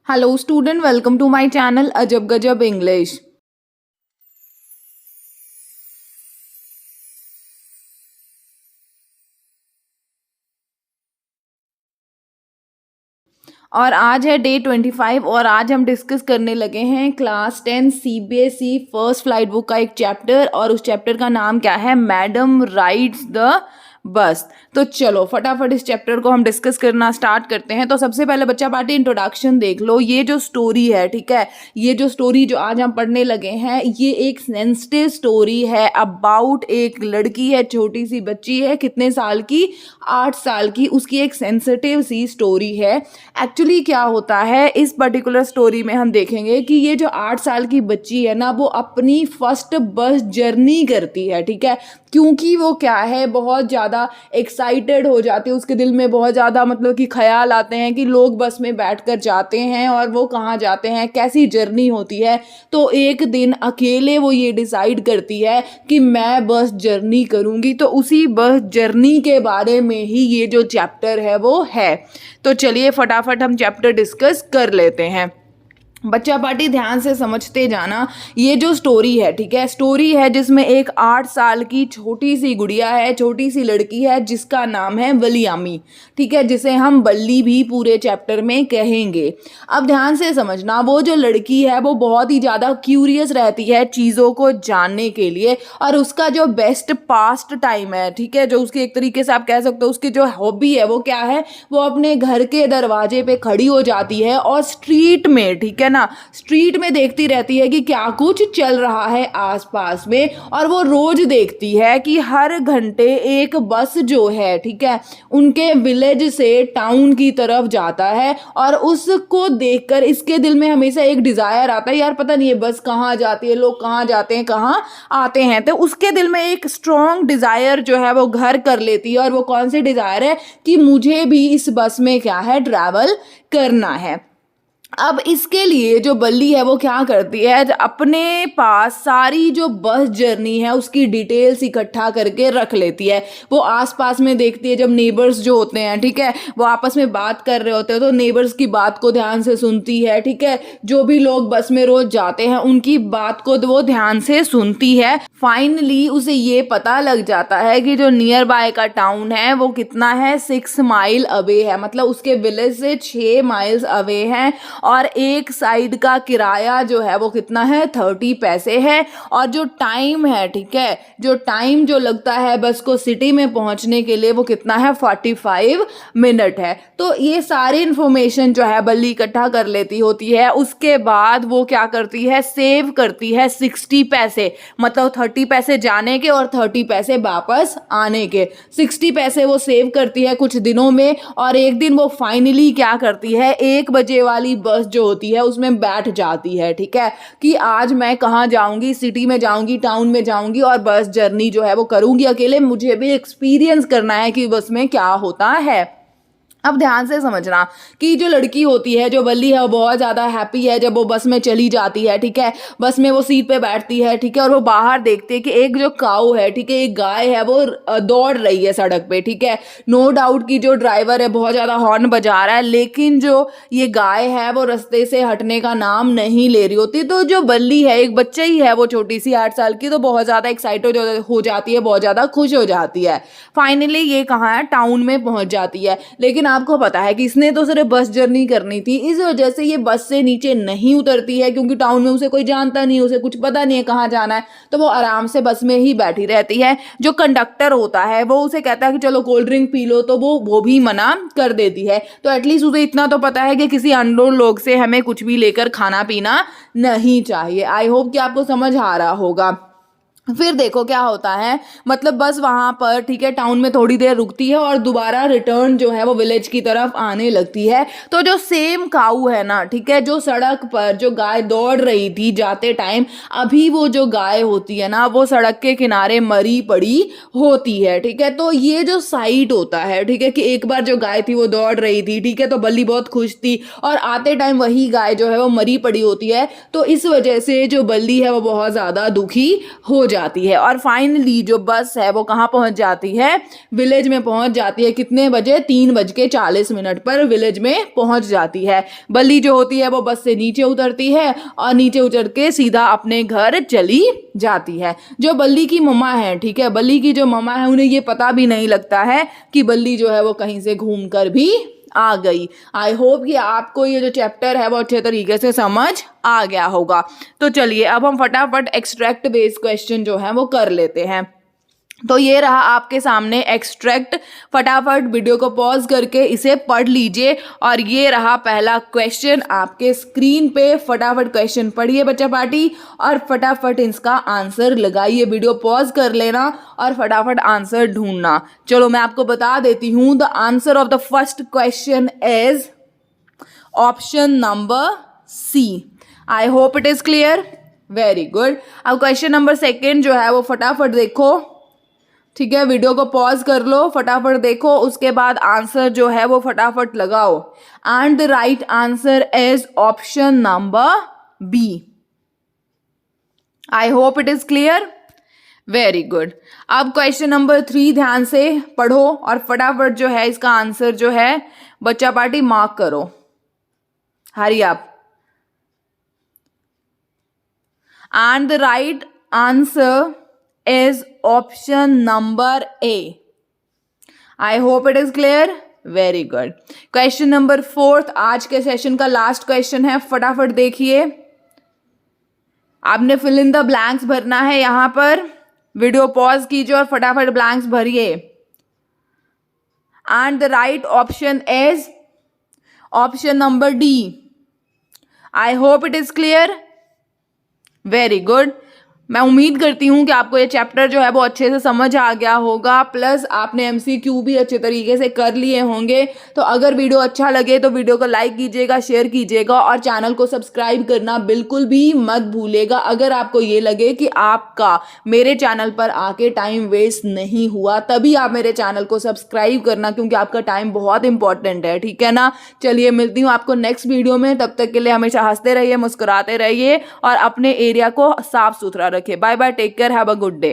Hello student, welcome to my channel Ajab Gajab English. और आज है डे 25 और आज हम डिस्कस करने लगे हैं class 10 CBSE first flight book का एक चैप्टर और उस चैप्टर का नाम क्या है, मैडम राइड्स द बस। तो चलो फटाफट इस चैप्टर को हम डिस्कस करना स्टार्ट करते हैं। तो सबसे पहले बच्चा पार्टी इंट्रोडक्शन देख लो। ये जो स्टोरी है, ठीक है, ये जो स्टोरी जो आज हम पढ़ने लगे हैं ये एक सेंसिटिव स्टोरी है अबाउट एक लड़की है, छोटी सी बच्ची है, कितने साल की, 8 साल की। उसकी एक सेंसिटिव सी स्टोरी है। एक्चुअली क्या होता है इस पर्टिकुलर स्टोरी में हम देखेंगे कि ये जो 8 साल की बच्ची है ना, वो अपनी फर्स्ट बस जर्नी करती है, ठीक है, क्योंकि वो क्या है बहुत ज़्यादा एक्साइटेड हो जाती है, उसके दिल में बहुत ज़्यादा मतलब कि ख्याल आते हैं कि लोग बस में बैठकर जाते हैं और वो कहाँ जाते हैं, कैसी जर्नी होती है। तो एक दिन अकेले वो ये डिसाइड करती है कि मैं बस जर्नी करूँगी। तो उसी बस जर्नी के बारे में ही ये जो चैप्टर है वो है। तो चलिए फटाफट हम चैप्टर डिस्कस कर लेते हैं। बच्चा पार्टी ध्यान से समझते जाना। ये जो स्टोरी है, ठीक है, स्टोरी है जिसमें एक 8 साल की छोटी सी गुड़िया है, छोटी सी लड़की है जिसका नाम है वलियामी, ठीक है, जिसे हम बल्ली भी पूरे चैप्टर में कहेंगे। अब ध्यान से समझना, वो जो लड़की है वो बहुत ही ज़्यादा क्यूरियस रहती है चीज़ों को जानने के लिए और उसका जो बेस्ट पास्ट टाइम है, ठीक है, जो उसकी एक तरीके से आप कह सकते हो उसकी जो हॉबी है वो क्या है, वो अपने घर के दरवाजे पे खड़ी हो जाती है और स्ट्रीट में, ठीक है ना, स्ट्रीट में देखती रहती है कि क्या कुछ चल रहा है आसपास में। और वो रोज देखती है कि हर घंटे एक बस जो है, ठीक है, उनके विलेज से टाउन की तरफ जाता है और उसको देखकर इसके दिल में हमेशा एक डिजायर आता है, यार पता नहीं ये बस कहाँ जाती है, लोग कहाँ जाते हैं, कहाँ आते हैं। तो उसके दिल में एक स्ट्रॉन्ग डिजायर जो है वो घर कर लेती है और वो कौन सी डिजायर है कि मुझे भी इस बस में क्या है, ट्रैवल करना है। अब इसके लिए जो बल्ली है वो क्या करती है, अपने पास सारी जो बस जर्नी है उसकी डिटेल्स इकट्ठा करके रख लेती है। वो आसपास में देखती है, जब नेबर्स जो होते हैं, ठीक है, वो आपस में बात कर रहे होते हैं तो नेबर्स की बात को ध्यान से सुनती है, ठीक है, जो भी लोग बस में रोज जाते हैं उनकी बात को वो ध्यान से सुनती है। फाइनली उसे ये पता लग जाता है कि जो नियर बाय का टाउन है वो कितना है, 6 माइल अवे है, मतलब उसके विलेज से 6 माइल्स अवे है और एक साइड का किराया जो है वो कितना है, 30 पैसे है। और जो टाइम है, ठीक है, जो टाइम जो लगता है बस को सिटी में पहुंचने के लिए वो कितना है, 45 मिनट है। तो ये सारी इंफॉर्मेशन जो है बल्ली इकट्ठा कर लेती होती है। उसके बाद वो क्या करती है, सेव करती है 60 पैसे, मतलब 30 पैसे जाने के और 30 पैसे वापस आने के। 60 पैसे वो सेव करती है कुछ दिनों में और एक दिन वो फाइनली क्या करती है, 1 बजे वाली बस जो होती है उसमें बैठ जाती है, ठीक है, कि आज मैं कहाँ जाऊंगी, सिटी में जाऊंगी, टाउन में जाऊंगी और बस जर्नी जो है वो करूंगी अकेले, मुझे भी एक्सपीरियंस करना है कि बस में क्या होता है। अब ध्यान से समझना कि जो लड़की होती है, जो बल्ली है, वो बहुत ज़्यादा हैप्पी है जब वो बस में चली जाती है, ठीक है, बस में वो सीट पे बैठती है, ठीक है, और वो बाहर देखती है कि एक जो काऊ है, ठीक है, एक गाय है, वो दौड़ रही है सड़क पे, ठीक है। नो डाउट कि जो ड्राइवर है बहुत ज़्यादा हॉर्न बजा रहा है, लेकिन जो ये गाय है वो रास्ते से हटने का नाम नहीं ले रही होती। तो जो बल्ली है, एक बच्चा ही है वो, छोटी सी 8 साल की, तो बहुत ज़्यादा एक्साइटेड हो जाती है, बहुत ज़्यादा खुश हो जाती है। फाइनली ये कहाँ है, टाउन में पहुँच जाती है। लेकिन आपको पता है कि इसने तो सिर्फ बस जर्नी करनी थी, इस वजह से ये बस से नीचे नहीं उतरती है, क्योंकि टाउन में उसे कोई जानता नहीं, उसे कुछ पता नहीं है कहाँ जाना है, तो वो आराम से बस में ही बैठी रहती है। जो कंडक्टर होता है वो उसे कहता है कि चलो कोल्ड ड्रिंक पी लो, तो वो भी मना कर देती है। तो एटलीस्ट उसे इतना तो पता है कि किसी अननोन लोग से हमें कुछ भी लेकर खाना पीना नहीं चाहिए। आई होप कि आपको समझ आ रहा होगा। फिर देखो क्या होता है, मतलब बस वहाँ पर, ठीक है, टाउन में थोड़ी देर रुकती है और दोबारा रिटर्न जो है वो विलेज की तरफ आने लगती है। तो जो सेम काऊ है ना, ठीक है, जो सड़क पर जो गाय दौड़ रही थी जाते टाइम, अभी वो जो गाय होती है ना वो सड़क के किनारे मरी पड़ी होती है, ठीक है। तो ये जो साइट होता है, ठीक है, कि एक बार जो गाय थी वो दौड़ रही थी, ठीक है, तो बल्ली बहुत खुश थी और आते टाइम वही गाय जो है वो मरी पड़ी होती है। तो इस वजह से जो बल्ली है वो बहुत ज़्यादा दुखी हो जाती जाती है। और फाइनली जो बस है वो कहाँ पहुंच जाती है, विलेज में पहुंच जाती है। कितने बजे, 3:40 पर विलेज में पहुंच जाती है। बल्ली जो होती है वो बस से नीचे उतरती है और नीचे उतर के सीधा अपने घर चली जाती है। जो बल्ली की मम्मा है, ठीक है, बल्ली की जो मम्मा है उन्हें ये पता भी नहीं लगता है कि बल्ली जो है वो कहीं से घूम कर भी आ गई। आई होप कि आपको ये जो चैप्टर है वो अच्छे तरीके से समझ आ गया होगा। तो चलिए अब हम फटाफट एक्सट्रैक्ट बेस्ड क्वेश्चन जो है वो कर लेते हैं। तो ये रहा आपके सामने एक्सट्रैक्ट, फटाफट वीडियो को पॉज करके इसे पढ़ लीजिए। और ये रहा पहला क्वेश्चन आपके स्क्रीन पे। फटाफट क्वेश्चन पढ़िए बच्चा पार्टी और फटाफट इसका आंसर लगाइए। वीडियो पॉज कर लेना और फटाफट आंसर ढूंढना। चलो मैं आपको बता देती हूँ। The answer of the first question is option number C. I hope it is clear, very good. अब क्वेश्चन नंबर सेकेंड जो है वो फटाफट देखो, ठीक है, वीडियो को पॉज कर लो, फटाफट देखो, उसके बाद आंसर जो है वो फटाफट लगाओ। And the right answer is option number B. I hope it is clear, very good. अब क्वेश्चन नंबर 3 ध्यान से पढ़ो और फटाफट जो है इसका आंसर जो है बच्चा पार्टी मार्क करो। Hurry up. And the right answer is option number A. I hope it is clear. Very good. Question number 4 आज के सेशन का लास्ट क्वेश्चन है, फटाफट देखिए। आपने फिल इन द ब्लैंक्स भरना है। यहां पर वीडियो पॉज कीजिए और फटाफट ब्लैंक्स भरिए। And the right option is option number D. I hope it is clear, very good. मैं उम्मीद करती हूँ कि आपको ये चैप्टर जो है वो अच्छे से समझ आ गया होगा, प्लस आपने एमसीक्यू भी अच्छे तरीके से कर लिए होंगे। तो अगर वीडियो अच्छा लगे तो वीडियो को लाइक कीजिएगा, शेयर कीजिएगा और चैनल को सब्सक्राइब करना बिल्कुल भी मत भूलिएगा। अगर आपको ये लगे कि आपका मेरे चैनल पर आके टाइम वेस्ट नहीं हुआ, तभी आप मेरे चैनल को सब्सक्राइब करना, क्योंकि आपका टाइम बहुत इंपॉर्टेंट है, ठीक है ना। चलिए मिलती हूँ आपको नेक्स्ट वीडियो में। तब तक के लिए हमेशा हंसते रहिए, मुस्कुराते रहिए और अपने एरिया को साफ सुथरा रखिए। Bye bye, take care, have a good day.